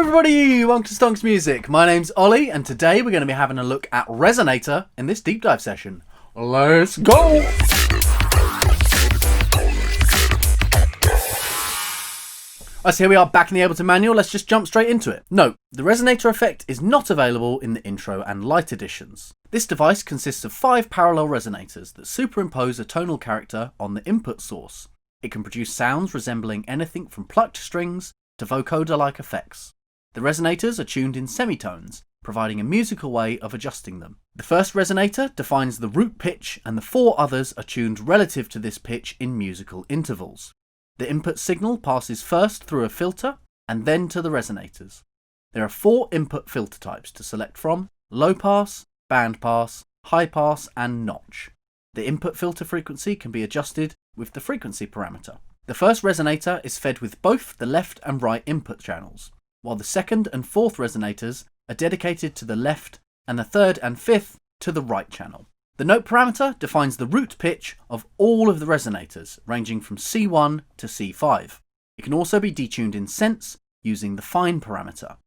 everybody, welcome to Stonx Music. My name's Ollie, and today we're going to be having a look at Resonator in this deep dive session. Let's go! Right, so here we are back in the Ableton Manual. Let's just jump straight into it. Note, the Resonator effect is not available in the intro and light editions. This device consists of 5 parallel resonators that superimpose a tonal character on the input source. It can produce sounds resembling anything from plucked strings to vocoder-like effects. The resonators are tuned in semitones, providing a musical way of adjusting them. The first resonator defines the root pitch, and the 4 others are tuned relative to this pitch in musical intervals. The input signal passes first through a filter and then to the resonators. There are 4 input filter types to select from: low pass, band pass, high pass, and notch. The input filter frequency can be adjusted with the frequency parameter. The first resonator is fed with both the left and right input channels, while the second and fourth resonators are dedicated to the left and the third and fifth to the right channel. The note parameter defines the root pitch of all of the resonators, ranging from C1 to C5. It can also be detuned in sense using the fine parameter.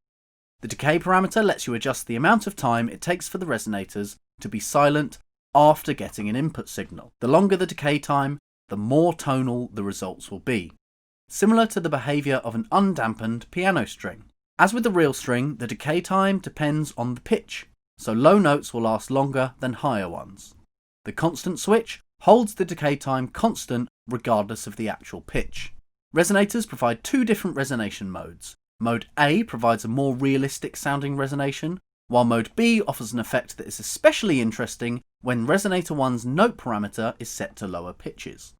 The decay parameter lets you adjust the amount of time it takes for the resonators to be silent after getting an input signal. The longer the decay time, the more tonal the results will be, similar to the behaviour of an undampened piano string. As with the real string, the decay time depends on the pitch, so low notes will last longer than higher ones. The constant switch holds the decay time constant regardless of the actual pitch. Resonators provide 2 different resonation modes. Mode A provides a more realistic sounding resonation, while Mode B offers an effect that is especially interesting when Resonator 1's note parameter is set to lower pitches.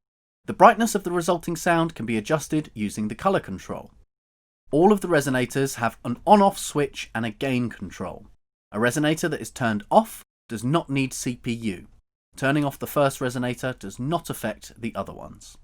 The brightness of the resulting sound can be adjusted using the colour control. All of the resonators have an on-off switch and a gain control. A resonator that is turned off does not need CPU. Turning off the first resonator does not affect the other ones.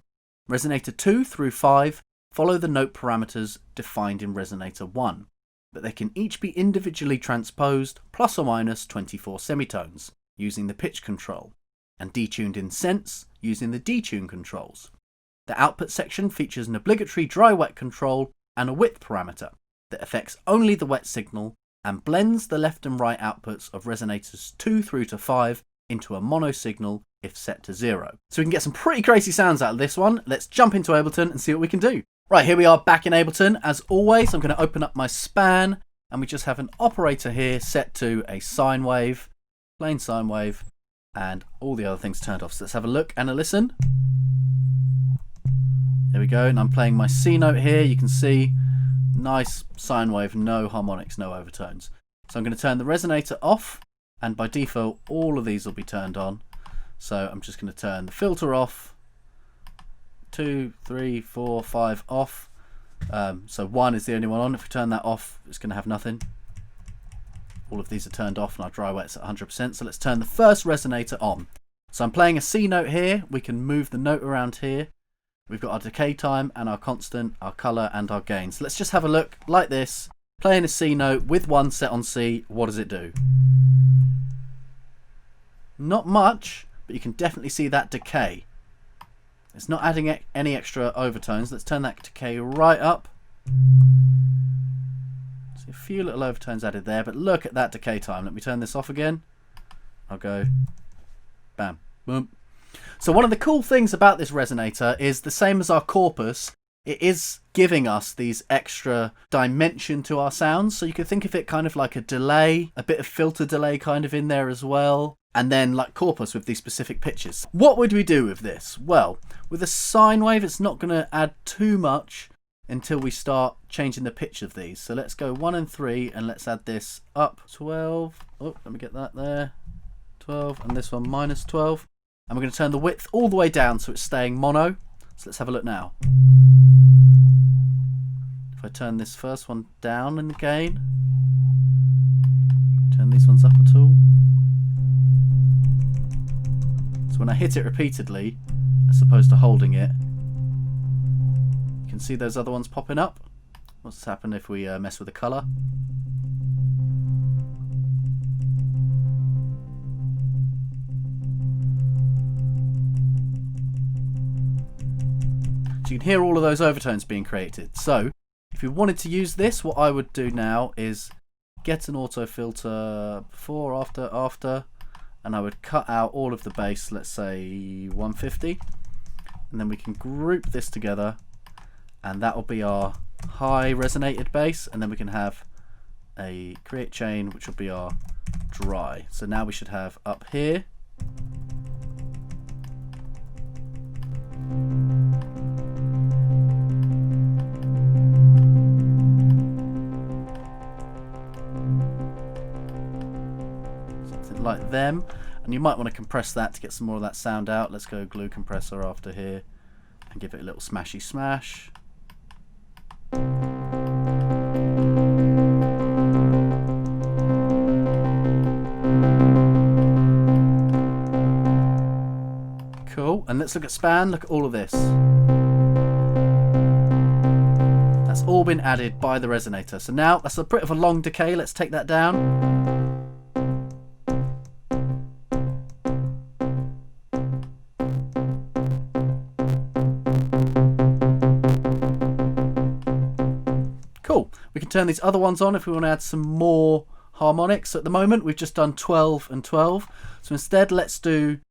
Resonator 2 through 5 follow the note parameters defined in Resonator 1, but they can each be individually transposed plus or minus 24 semitones using the pitch control, and detuned in sense using the detune controls. The output section features an obligatory dry-wet control and a width parameter that affects only the wet signal and blends the left and right outputs of resonators 2 through to 5 into a mono signal if set to 0. So we can get some pretty crazy sounds out of this one. Let's jump into Ableton and see what we can do. Right, here we are back in Ableton. As always, I'm going to open up my span, and we just have an operator here set to a sine wave, plain sine wave, and all the other things turned off. So let's have a look and a listen. There we go, and I'm playing my C note here. You can see nice sine wave, no harmonics, no overtones. So I'm going to turn the resonator off, and by default all of these will be turned on. So I'm just going to turn the filter off, 2, 3, 4, 5 off. So 1 is the only one on. If we turn that off, it's going to have nothing. All of these are turned off and our dry wet's at 100%. So let's turn the first resonator on. So I'm playing a C note here. We can move the note around here. We've got our decay time and our constant, our colour and our gain. So let's just have a look like this. Playing a C note with 1 set on C. What does it do? Not much, but you can definitely see that decay. It's not adding any extra overtones. Let's turn that decay right up. See a few little overtones added there, but look at that decay time. Let me turn this off again. I'll go bam, boom. So one of the cool things about this resonator is the same as our corpus. It is giving us these extra dimension to our sounds. So you could think of it kind of like a delay, a bit of filter delay kind of in there as well. And then like corpus with these specific pitches. What would we do with this? Well, with a sine wave, it's not going to add too much until we start changing the pitch of these. So let's go 1 and 3 and let's add this up 12. Oh, let me get that there. 12 and this one minus 12. And we're going to turn the width all the way down so it's staying mono. So let's have a look now. If I turn this first one down in the gain, turn these ones up at all. So when I hit it repeatedly, as opposed to holding it, you can see those other ones popping up. What's happened if we mess with the colour? So you can hear all of those overtones being created. So If you wanted to use this, what I would do now is get an auto filter before, after, and I would cut out all of the bass, let's say 150, and then we can group this together, and that will be our high resonated bass, and then we can have a create chain, which will be our dry. So now we should have up here something like them, and you might want to compress that to get some more of that sound out. Let's go glue compressor after here and give it a little smashy smash. Cool, and let's look at span. Look at all of this. That's all been added by the resonator. So now that's a bit of a long decay. Let's take that down. Cool. We can turn these other ones on if we want to add some more harmonics. So at the moment we've just done 12 and 12. So instead let's do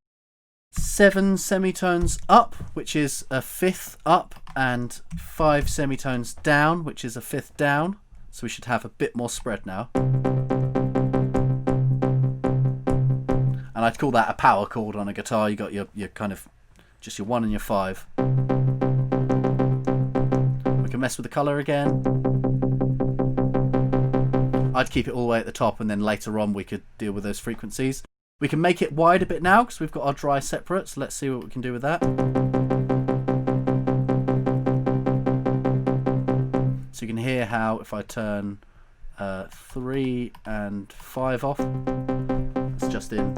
7 semitones up, which is a fifth up, and 5 semitones down, which is a fifth down. So we should have a bit more spread now. And I'd call that a power chord on a guitar. You got your kind of just your 1 and your 5. We can mess with the color again. I'd keep it all the way at the top, and then later on we could deal with those frequencies. We can make it wide a bit now because we've got our dry separate, so let's see what we can do with that. So you can hear how if I turn 3 and 5 off, it's just in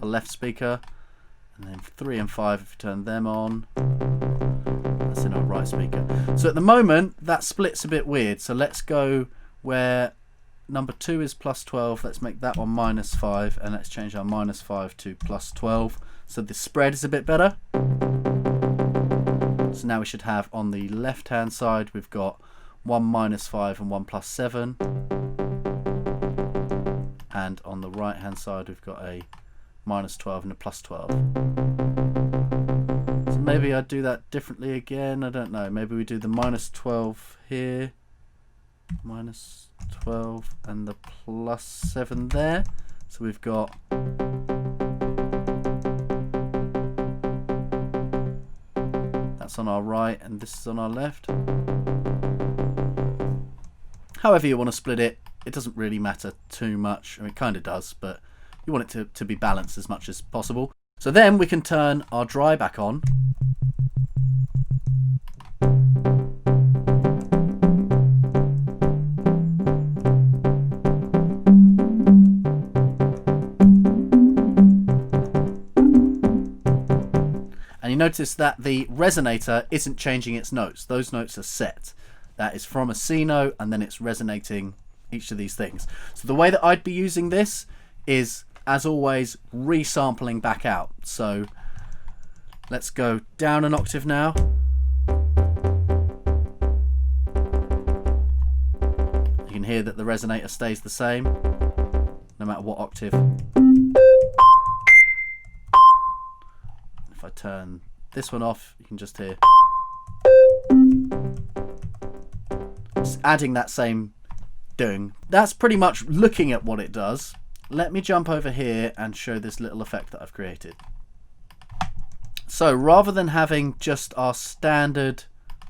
a left speaker, and then 3 and 5 if you turn them on, that's in our right speaker. So at the moment that split's a bit weird, so let's go where number 2 is +12, let's make that one -5, and let's change our -5 to +12, so the spread is a bit better. So now we should have on the left hand side we've got 1 -5 and 1 +7, and on the right hand side we've got a -12 and a +12. So maybe I'd do that differently again, I don't know, maybe we do the -12 here, -12 and the +7 there, so we've got that's on our right and this is on our left. However you want to split it, it doesn't really matter too much. I mean, it kind of does, but you want it to be balanced as much as possible. So then we can turn our dry back on. You notice that the resonator isn't changing its notes. Those notes are set. That is from a C note, and then it's resonating each of these things. So the way that I'd be using this is, as always, resampling back out. So let's go down an octave now. You can hear that the resonator stays the same no matter what octave. If I turn this one off, you can just hear it's adding that same dung. That's pretty much looking at what it does. Let me jump over here and show this little effect that I've created. So rather than having just our standard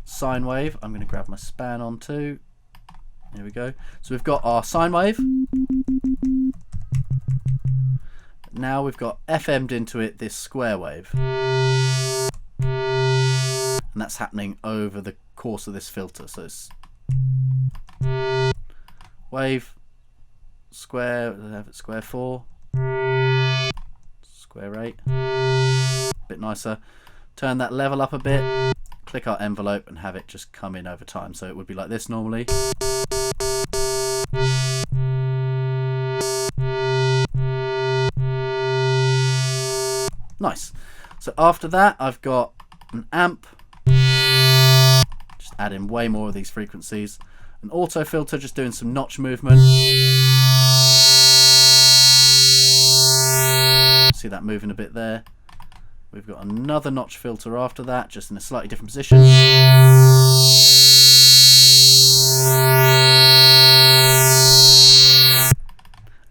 sine wave, I'm going to grab my span on too. Here we go. So we've got our sine wave. Now we've got FM'd into it this square wave, and that's happening over the course of this filter. So it's wave, square, square 4, square 8, a bit nicer. Turn that level up a bit, click our envelope and have it just come in over time. So it would be like this normally. Nice. So after that I've got an amp, just add in way more of these frequencies. An auto filter, just doing some notch movement. See that moving a bit there. We've got another notch filter after that, just in a slightly different position.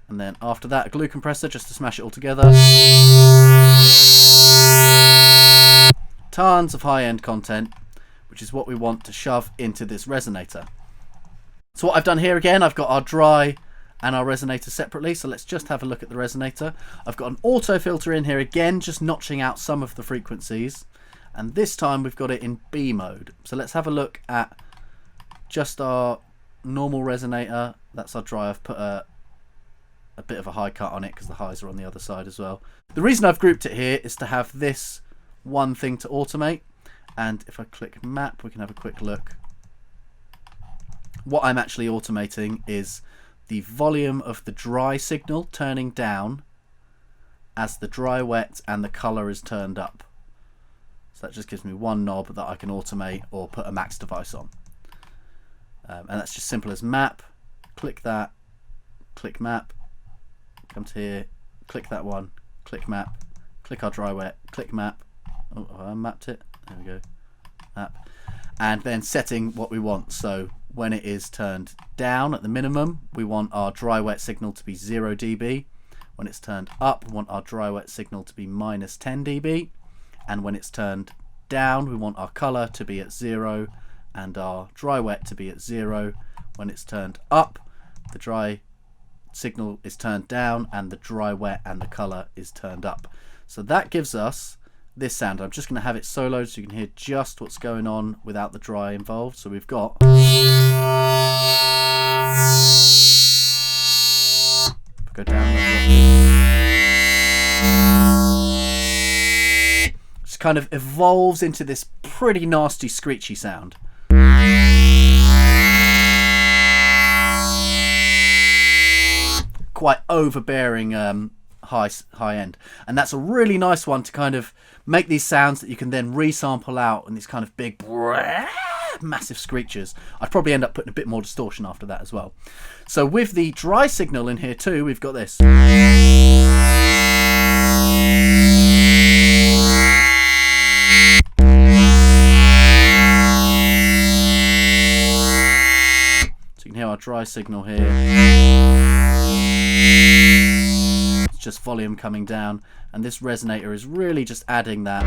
And then after that, a glue compressor just to smash it all together. Tons of high-end content, which is what we want to shove into this resonator. So what I've done here again, I've got our dry and our resonator separately. So let's just have a look at the resonator. I've got an auto filter in here again, just notching out some of the frequencies. And this time we've got it in B mode. So let's have a look at just our normal resonator. That's our dry. I've put a bit of a high cut on it because the highs are on the other side as well. The reason I've grouped it here is to have this one thing to automate. And if I click map, we can have a quick look. What I'm actually automating is the volume of the dry signal turning down as the dry wet and the color is turned up. So that just gives me one knob that I can automate or put a max device on. And that's just simple as map, click that, click map, come to here, click that one, click map, click our dry wet, click map. Oh, I mapped it. There we go. Map. And then setting what we want. So when it is turned down at the minimum, we want our dry wet signal to be 0 dB. When it's turned up, we want our dry wet signal to be minus 10 dB. And when it's turned down, we want our color to be at 0 and our dry wet to be at 0. When it's turned up, the dry signal is turned down and the dry wet and the color is turned up. So that gives us this sound. I'm just going to have it soloed so you can hear just what's going on without the dry involved. So we've got go down, just kind of evolves into this pretty nasty screechy sound. Quite overbearing high end, and that's a really nice one to kind of make these sounds that you can then resample out in these kind of big massive screeches. I'd probably end up putting a bit more distortion after that as well. So with the dry signal in here too, we've got this. So you can hear our dry signal here. It's just volume coming down, and this resonator is really just adding that.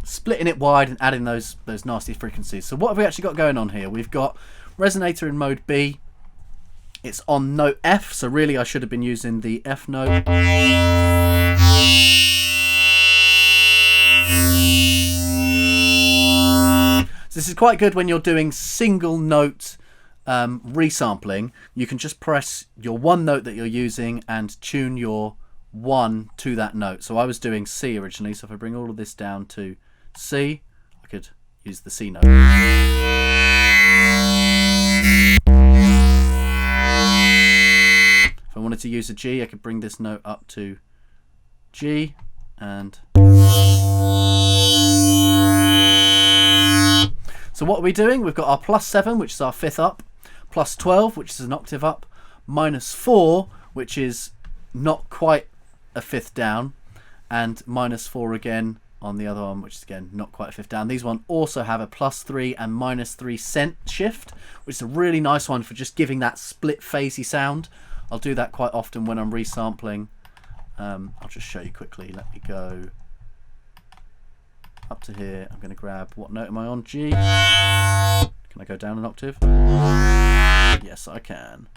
Splitting it wide and adding those nasty frequencies. So what have we actually got going on here? We've got resonator in mode B. It's on note F, so really I should have been using the F note. So this is quite good when you're doing single note resampling. You can just press your one note that you're using and tune your one to that note. So I was doing C originally, so if I bring all of this down to C, I could use the C note. If I wanted to use a G, I could bring this note up to G and... So what are we doing? We've got our +7, which is our fifth up, +12, which is an octave up, -4, which is not quite a fifth down, and -4 again on the other one, which is again not quite a fifth down. These one also have a +3 and -3 cent shift, which is a really nice one for just giving that split phasey sound. I'll do that quite often when I'm resampling. I'll just show you quickly. Let me go up to here. I'm going to grab, what note am I on? G. Can I go down an octave? Yes, I can.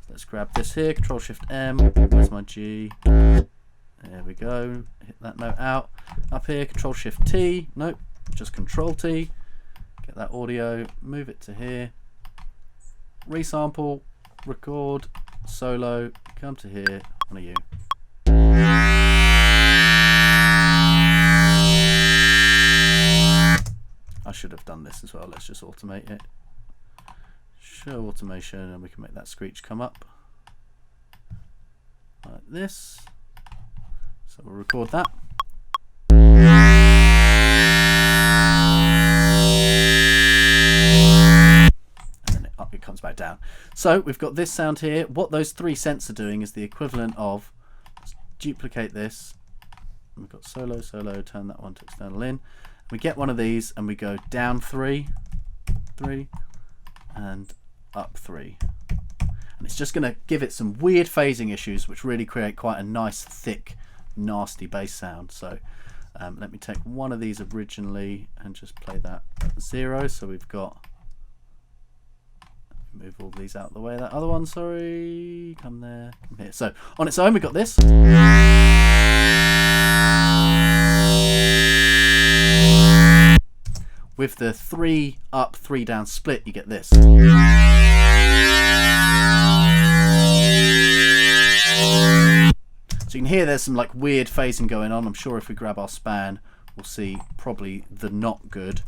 So let's grab this here, Control Shift M. Where's my G? There we go. Hit that note out. Up here, Control Shift T. Nope, just Control T. Get that audio, move it to here. Resample, record, solo, come to here. One of you. I should have done this as well. Let's just automate it. Show automation, and we can make that screech come up like this. So we'll record that. And then it comes back down. So we've got this sound here. What those 3 cents are doing is the equivalent of, let's duplicate this. We've got solo, solo, turn that one to external in. We get one of these and we go down 3, 3, and up 3. And it's just going to give it some weird phasing issues, which really create quite a nice, thick, nasty bass sound. So let me take one of these originally and just play that at 0. So we've got, move all these out of the way. That other one, sorry, come there, come here. So on its own, we've got this. With the 3 up, 3 down split, you get this. So you can hear there's some like weird phasing going on. I'm sure if we grab our span, we'll see probably the not good.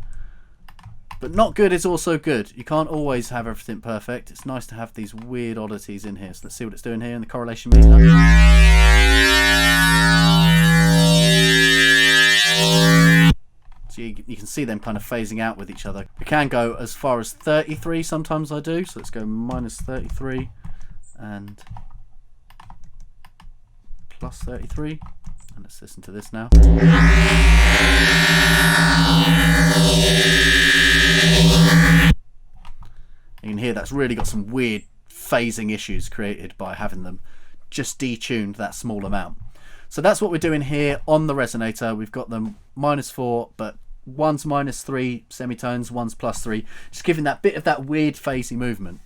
But not good is also good. You can't always have everything perfect. It's nice to have these weird oddities in here. So let's see what it's doing here in the correlation meter. So you can see them kind of phasing out with each other. We can go as far as 33, sometimes I do. So let's go minus 33 and plus 33. And let's listen to this now. You can hear that's really got some weird phasing issues created by having them just detuned that small amount. So that's what we're doing here on the Resonator. We've got them -4, but one's -3 semitones, one's +3, just giving that bit of that weird phasey movement.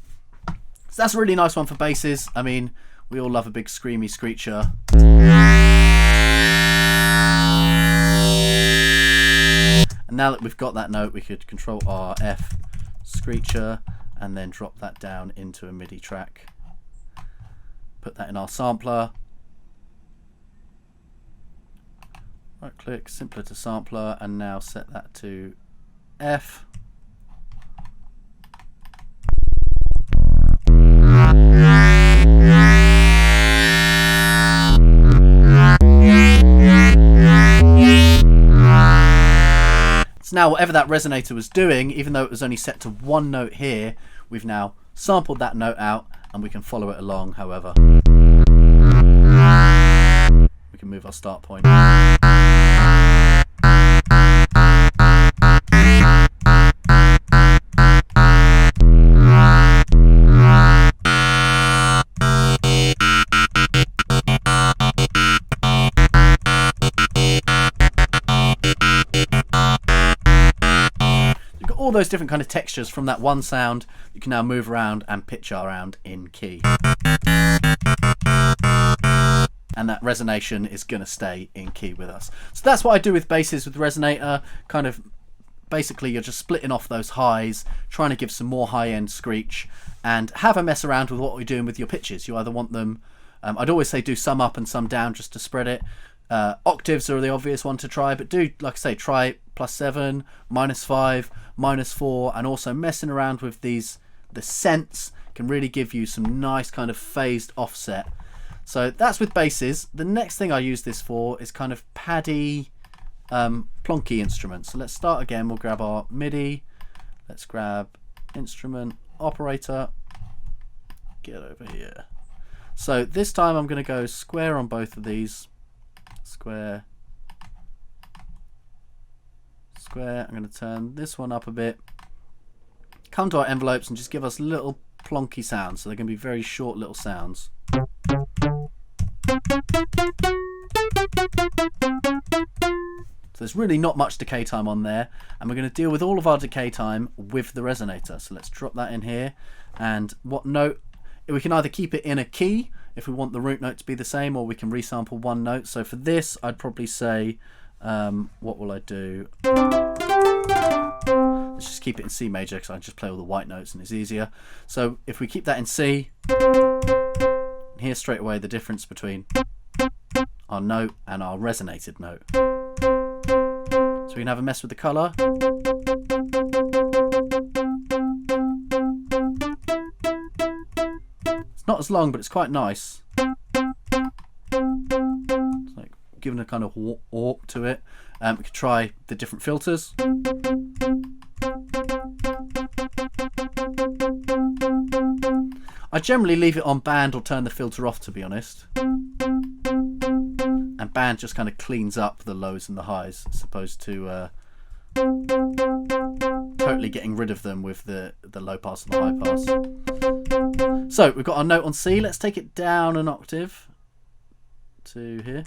So that's a really nice one for basses. I mean, we all love a big screamy screecher. And now that we've got that note, we could control our F screecher and then drop that down into a MIDI track. Put that in our sampler. Right click, simpler to sampler, and now set that to F. So now whatever that resonator was doing, even though it was only set to 1 note here, we've now sampled that note out and we can follow it along however. We can move our start point. All those different kind of textures from that one sound you can now move around and pitch around in key, and that resonation is going to stay in key with us. So that's what I do with basses with Resonator. Kind of basically you're just splitting off those highs, trying to give some more high-end screech, and have a mess around with what we're doing with your pitches. You either want them, I'd always say do some up and some down just to spread it. Octaves are the obvious one to try, but do, like I say, try +7, -5, -4, and also messing around with these, the cents can really give you some nice kind of phased offset. So that's with basses. The next thing I use this for is kind of paddy plonky instruments. So let's start again. We'll grab our MIDI. Let's grab instrument operator. Get over here. So this time I'm going to go square on both of these. Square, square. I'm going to turn this one up a bit. Come to our envelopes and just give us little plonky sounds. So they're going to be very short little sounds. So there's really not much decay time on there, and we're going to deal with all of our decay time with the Resonator. So let's drop that in here, and what note, we can either keep it in a key if we want the root note to be the same, or we can resample one note. So for this I'd probably say, what will I do? Let's just keep it in C major because I just play all the white notes and it's easier. So if we keep that in C, hear straight away the difference between our note and our resonated note. So we can have a mess with the colour. It's not as long, but it's quite nice. It's like given a kind of warp to it. We could try the different filters. I generally leave it on band or turn the filter off, to be honest. And band just kind of cleans up the lows and the highs, as opposed to totally getting rid of them with the low pass and the high pass. So we've got our note on C. Let's take it down an octave to here.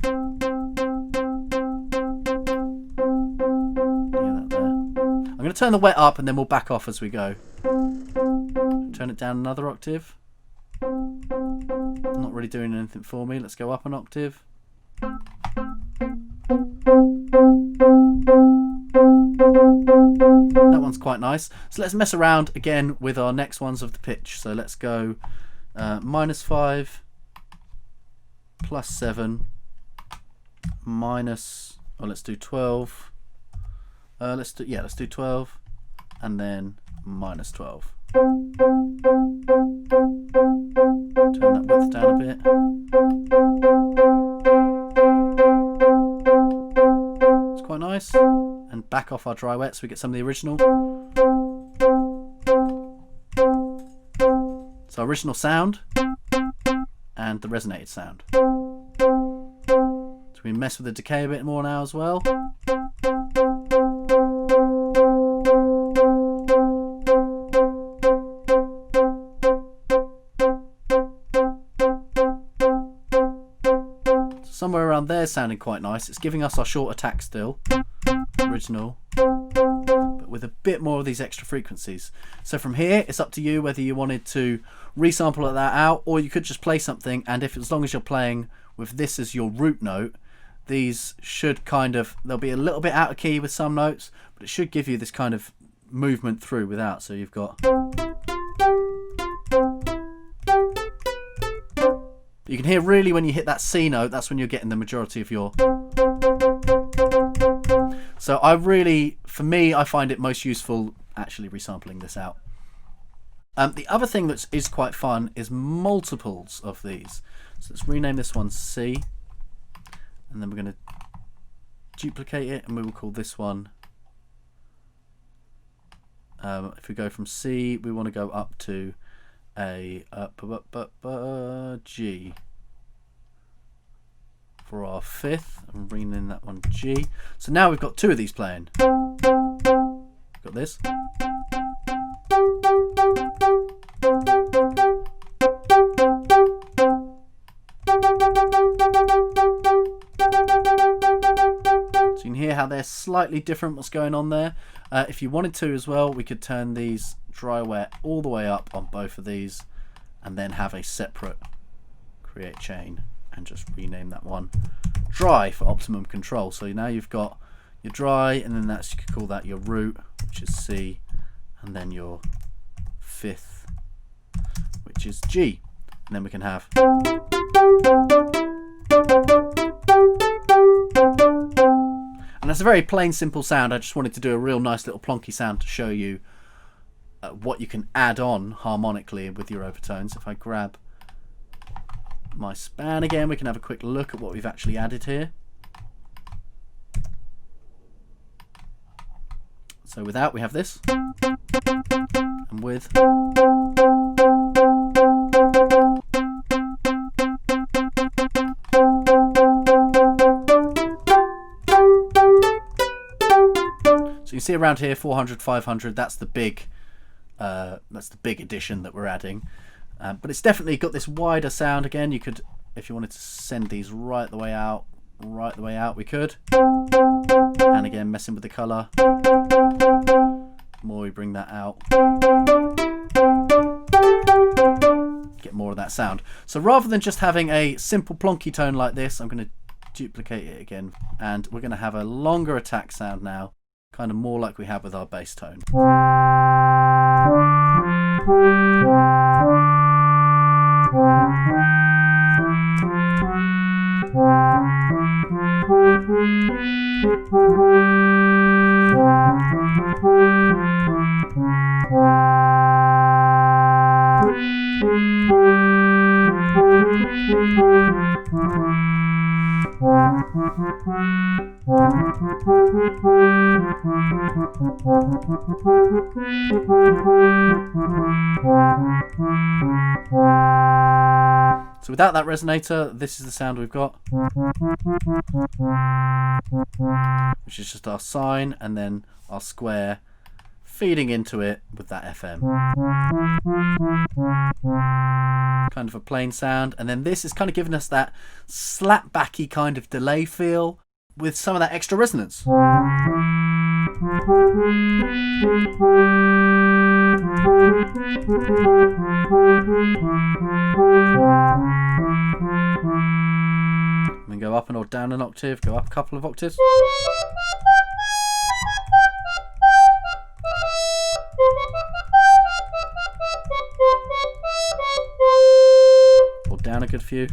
I'm going to turn the wet up and then we'll back off as we go. Turn it down another octave. Not really doing anything for me. Let's go up an octave. That one's quite nice. So let's mess around again with our next ones of the pitch. So let's go -5, +7, minus. Oh, let's do 12. Let's do 12, and then -12. Turn that width down a bit. It's quite nice. And back off our dry wet so we get some of the original. So original sound and the resonated sound. So we mess with the decay a bit more now as well. Somewhere around there sounding quite nice. It's giving us our short attack still, original, but with a bit more of these extra frequencies. So from here, it's up to you whether you wanted to resample that out, or you could just play something, and as long as you're playing with this as your root note, these should they'll be a little bit out of key with some notes, but it should give you this kind of movement through without. So you've got... You can hear really when you hit that C note, that's when you're getting the majority of your... So for me, I find it most useful actually resampling this out. The other thing that is quite fun is multiples of these. So let's rename this one C, and then we're going to duplicate it, and we will call this one... if we go from C, we want to go up to a G for our fifth, and rename that one G. So now we've got two of these playing. Got this. So you can hear how they're slightly different, what's going on there. If you wanted to as well, we could turn these dry wet all the way up on both of these, and then have a separate create chain and just rename that one dry for optimum control. So now you've got your dry, and then you could call that your root, which is C, and then your fifth, which is G, and then we can have... And that's a very plain, simple sound. I just wanted to do a real nice little plonky sound to show you what you can add on harmonically with your overtones. If I grab my span again, we can have a quick look at what we've actually added here. So without, we have this, and with... So you see around here 400, 500, that's the big addition that we're adding. But it's definitely got this wider sound. Again, you could, if you wanted to send these right the way out, we could. And again, messing with the colour. The more we bring that out, get more of that sound. So rather than just having a simple plonky tone like this, I'm going to duplicate it again, and we're going to have a longer attack sound now, kind of more like we have with our bass tone. So without that resonator, this is the sound we've got, which is just our sine and then our square feeding into it with that FM. Kind of a plain sound, and then this is kind of giving us that slapbacky kind of delay feel with some of that extra resonance. And then go up and or down an octave, go up a couple of octaves. Or down a good few.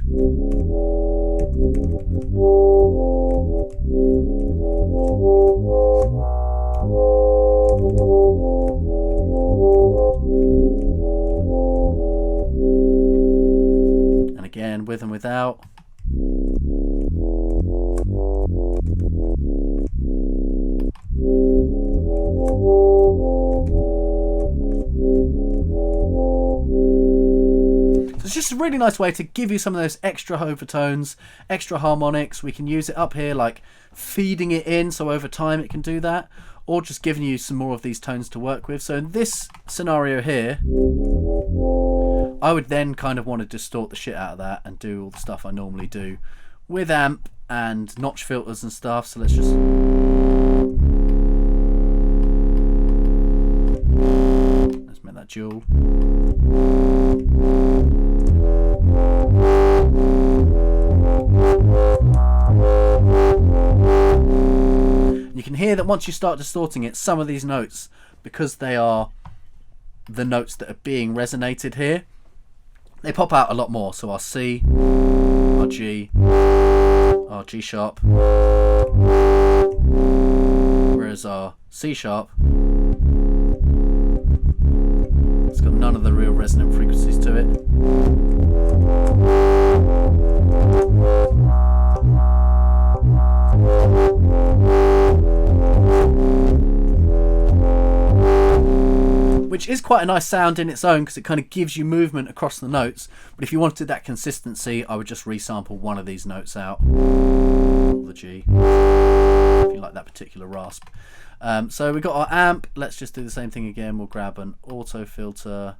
And again, with and without. It's just a really nice way to give you some of those extra overtones, extra harmonics. We can use it up here, like feeding it in, so over time it can do that, or just giving you some more of these tones to work with. So in this scenario here, I would then kind of want to distort the shit out of that and do all the stuff I normally do with amp and notch filters and stuff. So let's just... let's make that dual. You can hear that once you start distorting it, some of these notes, because they are the notes that are being resonated here, they pop out a lot more. So our C, our G, our G sharp, whereas our C sharp, it's got none of the real resonant frequencies to it. Which is quite a nice sound in its own, because it kind of gives you movement across the notes. But if you wanted that consistency, I would just resample one of these notes out, or the G, if you like that particular rasp. So we've got our amp. Let's just do the same thing again. We'll grab an auto filter,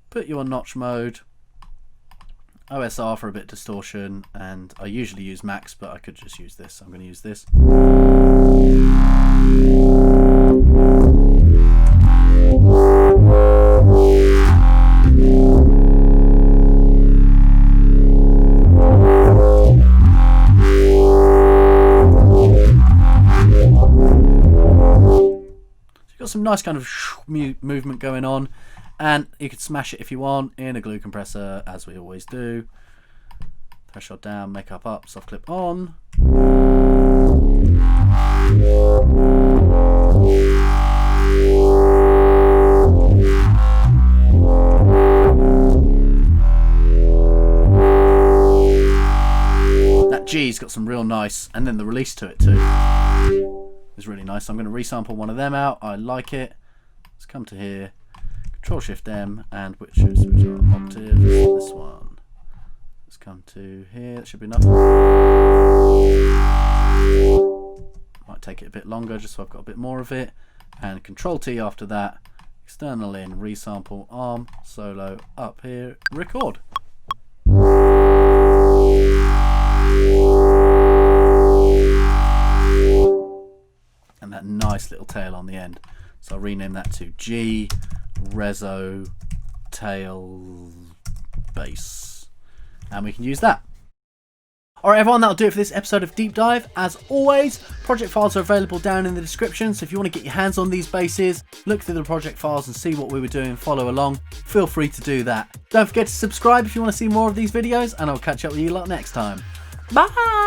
put you on notch mode, OSR for a bit of distortion, and I usually use max, but I could just use this. I'm going to use this. Some nice kind of movement going on, and you could smash it if you want in a glue compressor, as we always do. Threshold down, makeup up, soft clip on. That G's got some real nice, and then the release to it too is really nice. So I'm going to resample one of them out. I like it. Let's come to here, Control Shift M, and which are octaves. This one. Let's come to here. That should be enough. Might take it a bit longer just so I've got a bit more of it. And Control T after that. External in, resample, arm, solo, up here, record. And that nice little tail on the end. So I'll rename that to G Reso Tail Bass, and we can use that. Alright everyone, that'll do it for this episode of Deep Dive. As always, project files are available down in the description, so if you want to get your hands on these basses, look through the project files and see what we were doing, follow along, feel free to do that. Don't forget to subscribe if you want to see more of these videos, and I'll catch up with you lot next time. Bye!